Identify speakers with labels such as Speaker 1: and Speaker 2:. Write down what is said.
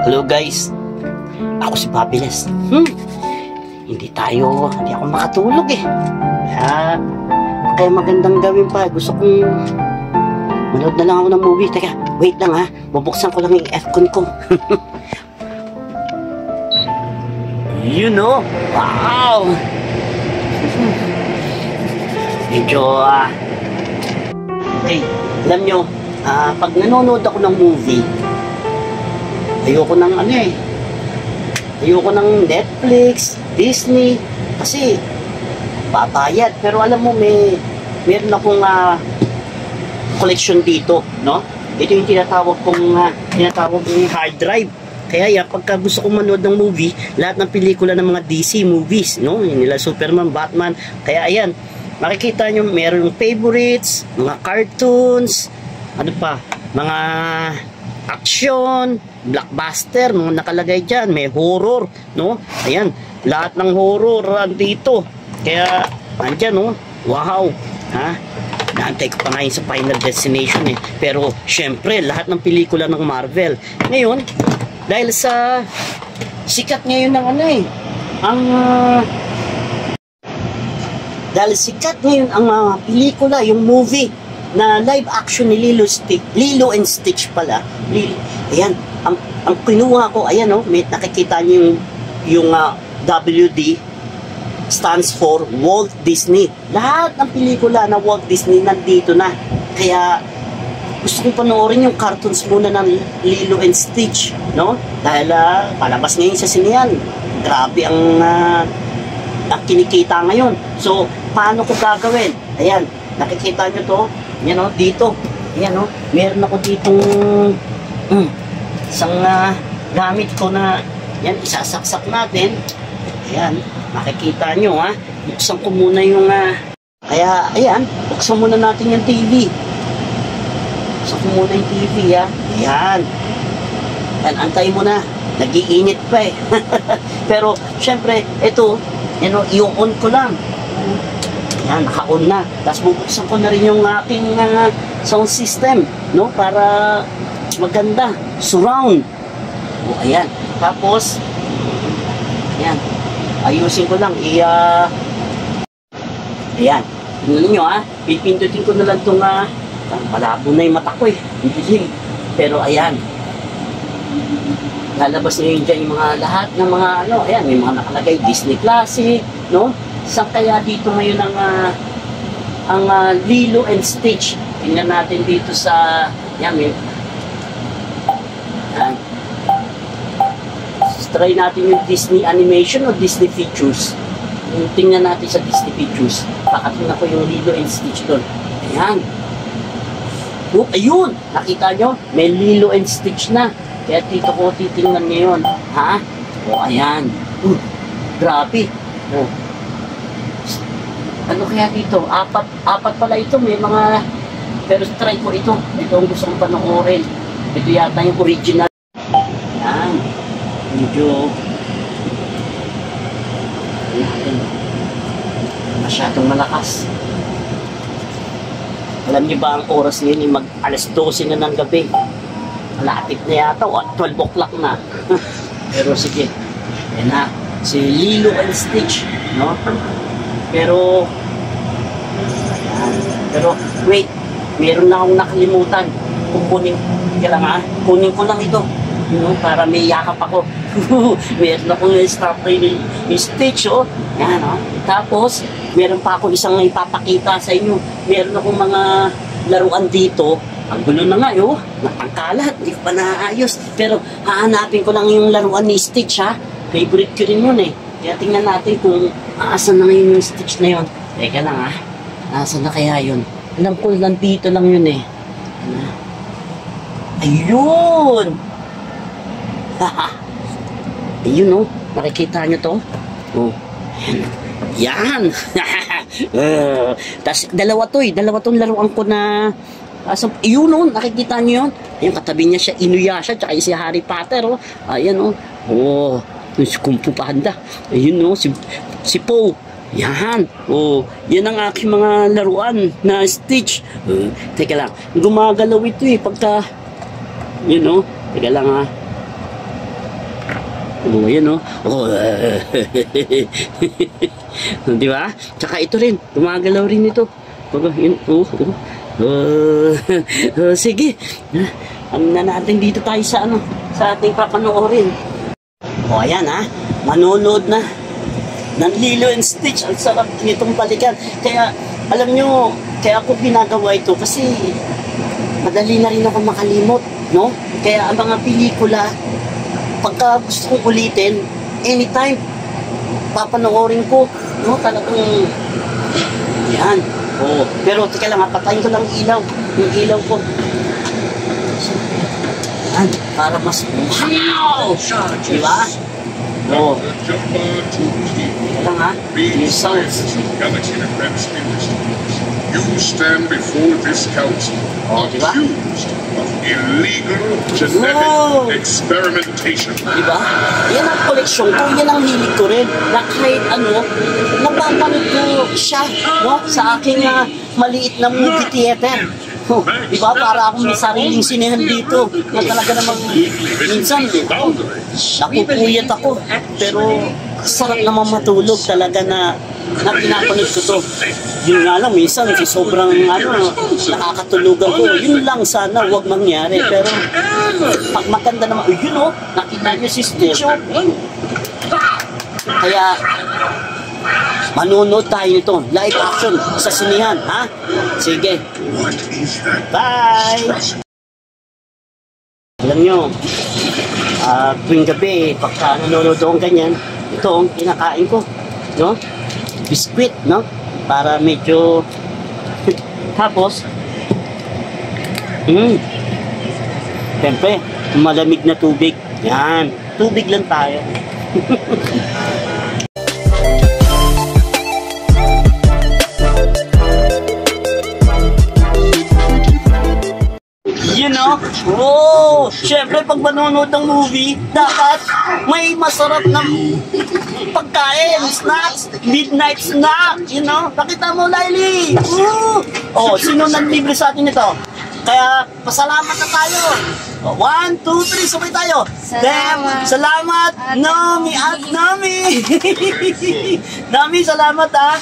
Speaker 1: Hello guys, ako si Papiles. Hindi ako makatulog eh. Kaya magandang gawin pa. Gusto kong manood na lang ako ng movie. Teka, wait lang ha. Bubuksan ko lang yung F-con ko. You know? Wow! Medyo okay, alam nyo, pag nanonood ako ng movie, ayoko ng ayoko ng Netflix, Disney, kasi babayad. Pero alam mo, meron akong collection dito, no? Ito yung tinatawag kong hard drive. Kaya yan, pagka gusto kong manood ng movie, lahat ng pelikula ng mga DC movies, no? Yung nila Superman, Batman. Kaya ayan, makikita nyo, meron yung favorites, mga cartoons, ano pa, mga action, blockbuster, mga nakalagay dyan, may horror, no? Ayan, lahat ng horror andito. Kaya, andyan, no? Wow! Ha? Naantay ko pa ngayon sa Final Destination eh. Pero, syempre, lahat ng pelikula ng Marvel. Ngayon, dahil sa sikat ngayon ng dahil sikat ngayon ang mga pelikula, yung movie, na live action ni Lilo and Stitch pala. Ayan, ang kinuha ko, ayan nakikita niyo yung WD stands for Walt Disney. Lahat ng pelikula na Walt Disney nandito na. Kaya gusto kong panoorin yung cartoons muna ng Lilo and Stitch, no? Dahil palabas ngayon sa sinehan. Grabe ang kinikita ngayon. So, paano ko gagawin? Ayan, nakikita nyo to. Yan dito. Yan meron ako ditong isang gamit ko na yan, isasaksak natin. Ayan, makikita nyo buksan ko muna yung kaya, ayan, buksan muna natin yung TV. Buksan ko muna yung TV, Ayan. Ayan, antay mo na. Nag-iinit pa eh. Pero, syempre, ito, i-on ko lang. Yan, naka-on na. Tapos bubuksan ko na rin yung aking sound system, no? Para maganda. Surround. O, ayan. Tapos, ayan. Ayusin ko lang. Ayan. Tingnan nyo, pipindutin ko na lang itong malabo na yung mata ko eh. Pero, ayan. Lalabas na yun dyan yung mga lahat ng mga, ayan, may mga nakalagay Disney Classic, no? Saan kaya dito ngayon ang Lilo and Stitch? Tingnan natin dito sa yan. Try natin yung Disney Animation o Disney Features. Tingnan natin sa Disney Features. Pakatingnan ko yung Lilo and Stitch doon. Ayan. Ayun! Nakita nyo? May Lilo and Stitch na. Kaya dito ko titingnan ngayon. Ayan. Grabe. Ano kaya dito? Apat pala ito. May mga... Pero try ko ito. Ito ang gusto kong panoorin. Ito yata yung original. Ayan. Medyo... masyadong malakas. Alam niyo ba ang oras ngayon? Mag alas 12 na ng gabi. Malapit na yata. 12 o'clock na. Pero sige. Ayan na. Si Lilo and Stitch. No? Pero wait, meron na akong nakalimutan. Kunin ko lang ito, para may yakap ako. Meron akong stop ni Stitch, yan, tapos meron pa ako isang ipapakita sa inyo. Meron akong mga laruan dito. Ang gulo na nga, napangkalat, hindi ko pa naayos. Pero hahanapin ko lang yung laruan ni Stitch, favorite ko rin yun eh. Kaya tingnan natin kung aasan na ngayon yung Stitch na yun. Teka lang aasan na kaya yun? Alam ko nandito lang yun eh. Ayun! Ayun, oh. Nakikita nyo to? Oh. Yan. Tapos, dalawa tong laruan ko na yun, oh. Nakikita nyo yun? Ayun, katabi niya siya, Inuyasha, tsaka si Harry Potter, oh. Ayan, oh. Oh, si Kung Fu Panda. Ayun, oh. Si Poe. Yan. Oh, yan ang aking mga laruan na Stitch. Teka lang. Gumagalaw ito eh. Pagka, yun oh. Teka lang ha. Oh, yan oh. Oh, di ba? Tsaka ito rin. Gumagalaw rin ito. Pag, yun, oh, oh. Sige. Ano na natin dito tayo sa ano? Sa ating papanoorin. Oh, ayan ha. Manonood na ng Lilo and Stitch. Ang sarap nitong balikan. Kaya, alam nyo, kaya ako ginagawa ito kasi madali na rin ako makalimot, no? Kaya ang mga pelikula, pagka gusto kong ulitin, anytime, papanoorin ko, no? Talagang, yan. Oh, pero, teka lang, patayin ko lang ilaw. Yung ilaw ko. Yan, para mas, wow! Diba? Oh.
Speaker 2: You stand before this council accused of illegal genetic experimentation.
Speaker 1: Diba? Yan ang koleksyon ko, yan ang hilig ko rin. Na kahit ano, napapanood ko siya, no? Sa aking maliit na movie theater. Oh, diba? Para akong may sariling sinehan dito. Na talaga namang minsan, napupuyat ako. Pero sarap naman matulog talaga na pinapanood ko to. Yun nga lang, minsan sobrang nakakatulugan ko. Yun lang sana, huwag mangyari. Pero pag maganda naman, yun o, nakita niyo si Stitch o. Kaya, manonood tayo nito. Live action sa sinihan, ha? Sige. Bye! Alam nyo, tuwing gabi, pagka nanonood akong ganyan, ito ang kinakain ko, no? Biskuit, no? Para medyo tapos siyempre, malamig na tubig. Yan, tubig lang tayo. You know? Wow! Siyempre, pag manonood ng movie, dapat may masarap na pagkain, snacks, midnight snack, you know? Nakita mo, Laili! Oh, sino nang-libre sa atin ito? Kaya, pasalamat na tayo. 1, 2, 3, sabay tayo. Salamat, Nomi at Nomi. Nomi, salamat ha.